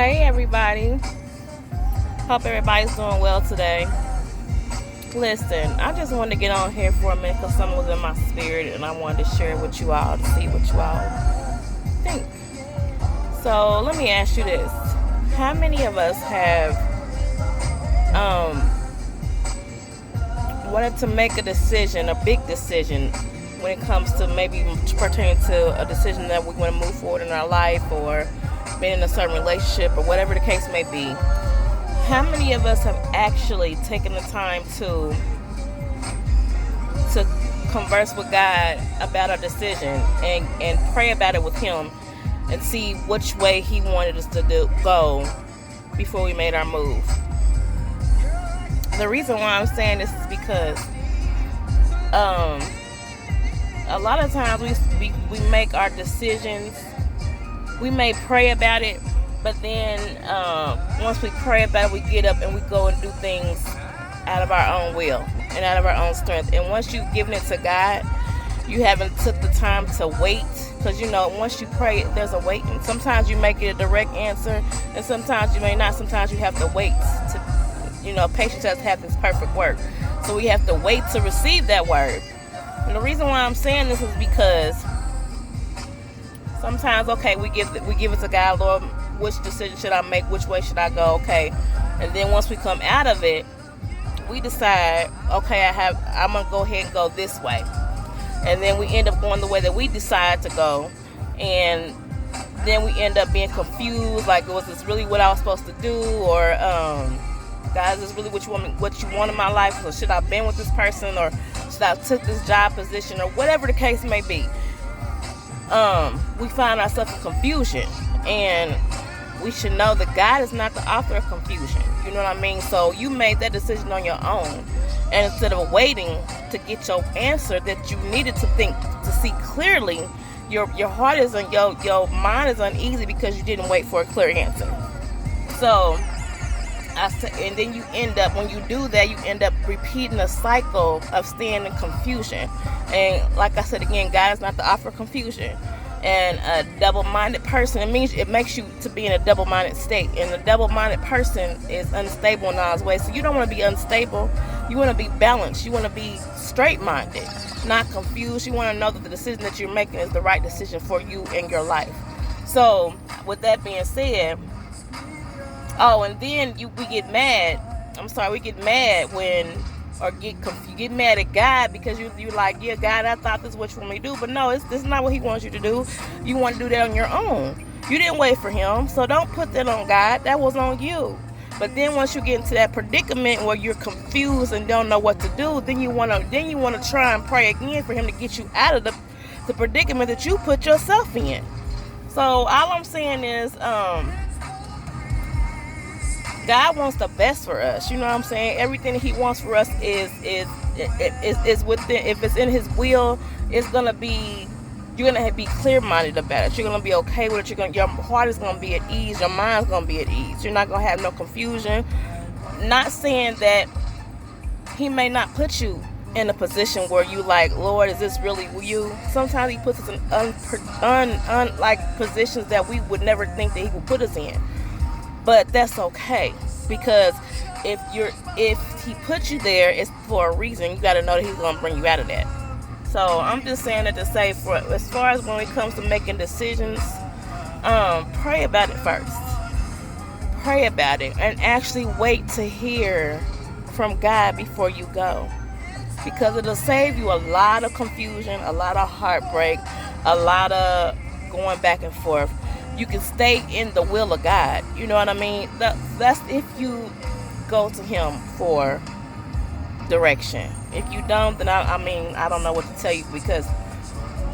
Hey everybody. Hope everybody's doing well today. Listen, I just wanted to get on here for a minute because something was in my spirit and I wanted to share it with you all to see what you all think. So let me ask you this. How many of us have wanted to make a decision, a big decision, when it comes to maybe pertaining to a decision that we want to move forward in our life or being in a certain relationship or whatever the case may be? How many of us have actually taken the time to converse with God about our decision and pray about it with Him and see which way He wanted us to go before we made our move? The reason why I'm saying this is because a lot of times we make our decisions. We may pray about it, but then once we pray about it, we get up and we go and do things out of our own will and out of our own strength. And once you've given it to God, you haven't took the time to wait, because once you pray, there's a wait. And sometimes you make it a direct answer, and sometimes you may not. Sometimes you have to wait to, patience does have this perfect work. So we have to wait to receive that word. And the reason why I'm saying this is because sometimes, okay, we give it to God. Lord, which decision should I make? Which way should I go? Okay. And then once we come out of it, we decide, okay, I'm going to go ahead and go this way. And then we end up going the way that we decide to go. And then we end up being confused, like, was this really what I was supposed to do? Or, God, is this really what you want in my life? Or should I have been with this person? Or should I have took this job position? Or whatever the case may be. We find ourselves in confusion, and we should know that God is not the author of confusion. You know what I mean? So you made that decision on your own, and instead of waiting to get your answer that you needed to see clearly, your heart is your mind is uneasy because you didn't wait for a clear answer. So and then you end up, when you do that, you end up repeating a cycle of staying in confusion. And like I said again, God is not the author of confusion. And a double-minded person, it makes you to be in a double-minded state. And a double-minded person is unstable in all his ways. So you don't want to be unstable. You want to be balanced. You want to be straight-minded, not confused. You want to know that the decision that you're making is the right decision for you and your life. So with that being said, and then we get mad. We get mad you get mad at God because you're like, yeah, God, I thought this is what you want me to do. But no, this is not what He wants you to do. You want to do that on your own. You didn't wait for Him, so don't put that on God. That was on you. But then once you get into that predicament where you're confused and don't know what to do, then you want to try and pray again for Him to get you out of the predicament that you put yourself in. So all I'm saying is, God wants the best for us. You know what I'm saying? Everything that He wants for us is within. If it's in His will, it's gonna be. You're gonna be clear-minded about it. You're gonna be okay with it. Your heart is gonna be at ease. Your mind's gonna be at ease. You're not gonna have no confusion. Not saying that He may not put you in a position where you like, Lord, is this really you? Sometimes He puts us in like positions that we would never think that He would put us in. But that's okay, because if He put you there, it's for a reason. You got to know that He's going to bring you out of that. So I'm just saying that to say, for as far as when it comes to making decisions, pray about it first. Pray about it and actually wait to hear from God before you go, because it'll save you a lot of confusion, a lot of heartbreak, a lot of going back and forth. You can stay in the will of God. You know what I mean? That's if you go to Him for direction. If you don't, then I don't know what to tell you, because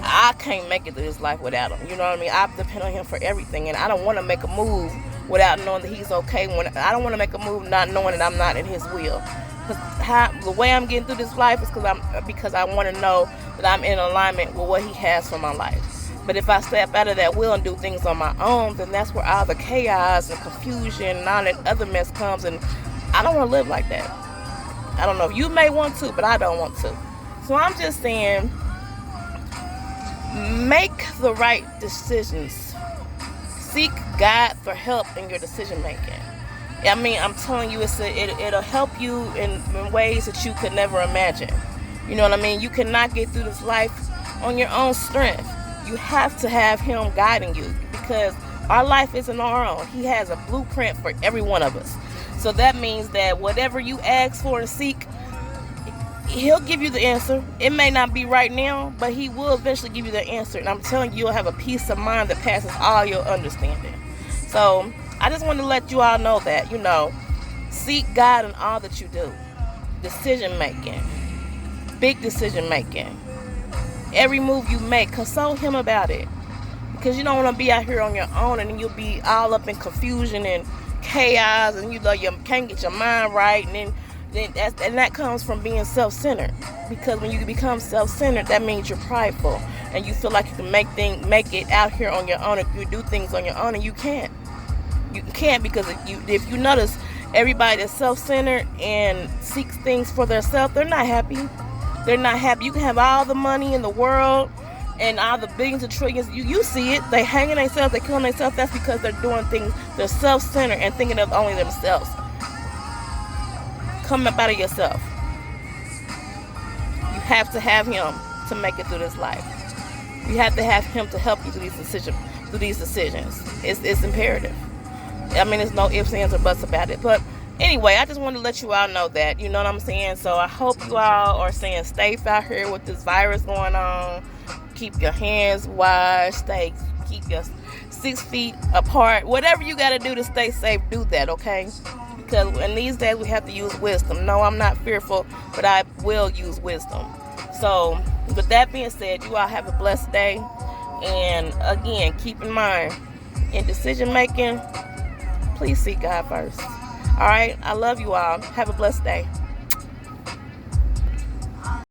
I can't make it through this life without Him. You know what I mean? I depend on Him for everything, and I don't want to make a move without knowing that He's okay. I don't want to make a move not knowing that I'm not in His will. The way I'm getting through this life is because I want to know that I'm in alignment with what He has for my life. But if I step out of that will and do things on my own, then that's where all the chaos and confusion and all that other mess comes. And I don't want to live like that. I don't know if you may want to, but I don't want to. So I'm just saying, make the right decisions. seek God for help in your decision making. I mean, I'm telling you, it'll help you in ways that you could never imagine. You know what I mean? You cannot get through this life on your own strength. You have to have Him guiding you, because our life isn't our own. He has a blueprint for every one of us. So that means that whatever you ask for and seek, He'll give you the answer. It may not be right now, but He will eventually give you the answer. And I'm telling you, you'll have a peace of mind that passes all your understanding. So I just want to let you all know that, seek God in all that you do. Decision making. Big decision making. Every move you make, consult Him about it. Because you don't want to be out here on your own and then you'll be all up in confusion and chaos, and you can't get your mind right, and then that comes from being self-centered. Because when you become self-centered, that means you're prideful and you feel like you can make it out here on your own, if you do things on your own, and you can't. You can't, because if you notice, everybody that's self-centered and seeks things for themselves, they're not happy. They're not happy. You can have all the money in the world and all the billions and trillions. You see it. They hanging themselves. They killing themselves. That's because they're doing things. They're self-centered and thinking of only themselves. Come up out of yourself. You have to have Him to make it through this life. You have to have Him to help you through these decisions. It's imperative. I mean, there's no ifs, ands, or buts about it. But anyway, I just wanted to let you all know that. You know what I'm saying? So I hope you all are staying safe out here with this virus going on. Keep your hands washed. Keep your 6 feet apart. Whatever you got to do to stay safe, do that, okay? Because in these days, we have to use wisdom. No, I'm not fearful, but I will use wisdom. So with that being said, you all have a blessed day. And again, keep in mind, in decision making, please seek God first. All right? I love you all. Have a blessed day.